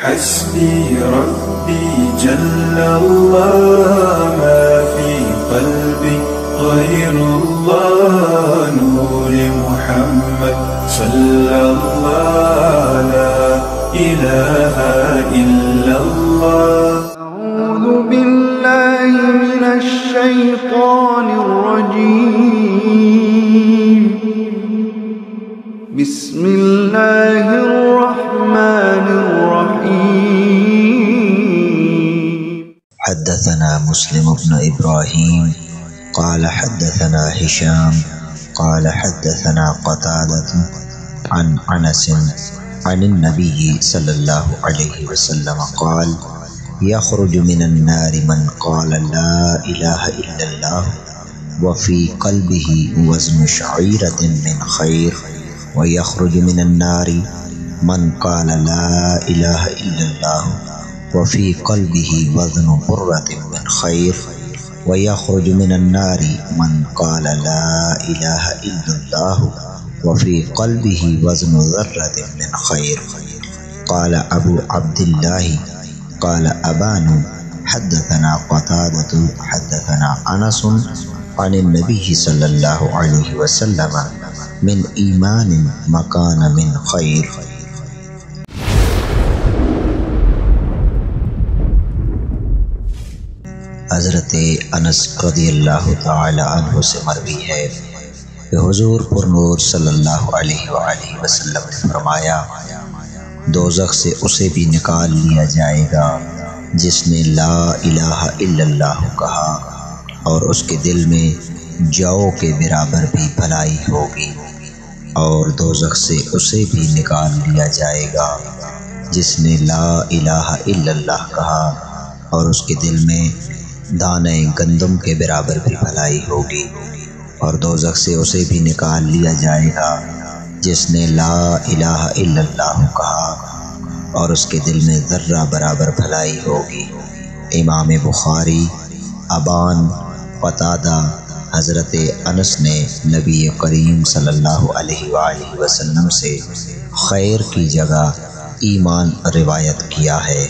حسبي ربي جل الله ما في قلبي غير الله نور محمد صلى الله لا إله إلا الله. أعوذ بالله من الشيطان الرجيم. بسم الله الرحمن الرحيم. حدثنا مسلم بن إبراهيم قال حدثنا هشام قال حدثنا قتادة عن أنس عن النبي صلى الله عليه وسلم قال يخرج من النار من قال لا إله إلا الله وفي قلبه وزن شعيرة من خير، ويخرج من النار من قال لا إله إلا الله وفي قلبه وزن برة من خير، ويخرج من النار من قال لا إله إلا الله وفي قلبه وزن ذرة من خير. قال أبو عبد الله قال أبان حدثنا قتادة حدثنا أنس عن النبي صلى الله عليه وسلم من إيمان مكان من خير. हज़रत अनस रज़ियल्लाहु ताला अन्हु से मरवी है कि हुज़ूर पुरनूर सल्लल्लाहु अलैहि वसल्लम ने फरमाया, दोज़ख से उसे भी निकाल लिया जाएगा जिसने ला इलाहा इल्लल्लाह कहा और उसके दिल में जौ के बराबर भी भलाई होगी, और दोज़ख से उसे भी निकाल लिया जाएगा जिसने ला इलाहा इल्लल्लाह कहा और उसके दिल में दाने गंदम के बराबर भी भलाई होगी, और दोज़ख से उसे भी निकाल लिया जाएगा जिसने ला इलाहा इल्लल्लाह कहा और उसके दिल में ज़र्रा बराबर भलाई होगी। इमाम बुखारी अबान क़तादा हज़रत अनस ने नबी करीम सल्लल्लाहु अलैहि वसल्लम से खैर की जगह ईमान रिवायत किया है।